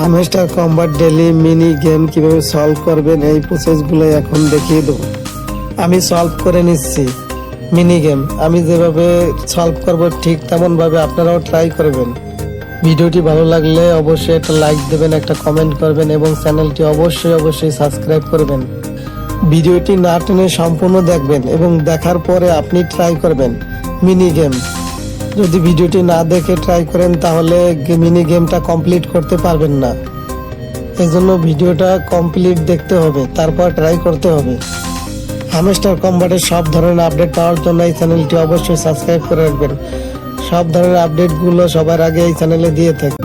Hamster combat daily mini game কিভাবে solve করবেন এই প্রসেসগুলো এখন দেখিয়ে দেবো। আমি সলভ করে নিচ্ছি মিনি গেম। আমি যেভাবে সলভ করব ঠিক তেমনভাবে আপনারাও ট্রাই করবেন। ভিডিওটি ভালো লাগলে অবশ্যই একটা লাইক দেবেন, একটা কমেন্ট করবেন এবং চ্যানেলটি অবশ্যই সাবস্ক্রাইব করবেন। ভিডিওটি না টেনে সম্পূর্ণ দেখবেন এবং দেখার পরে আপনি ট্রাই করবেন মিনি গেম। যদি ভিডিওটি না দেখে ট্রাই করেন তাহলে মিনি গেমটা কমপ্লিট করতে পারবেন না। এজন্য ভিডিওটা কমপ্লিট দেখতে হবে, তারপর ট্রাই করতে হবে। হামস্টার কম্বাটের সব ধরনের আপডেট পাওয়ার জন্য এই চ্যানেলটি অবশ্যই সাবস্ক্রাইব করে রাখবেন। সব ধরনের আপডেটগুলো সবার আগে এই চ্যানেলে দিয়ে থাকে।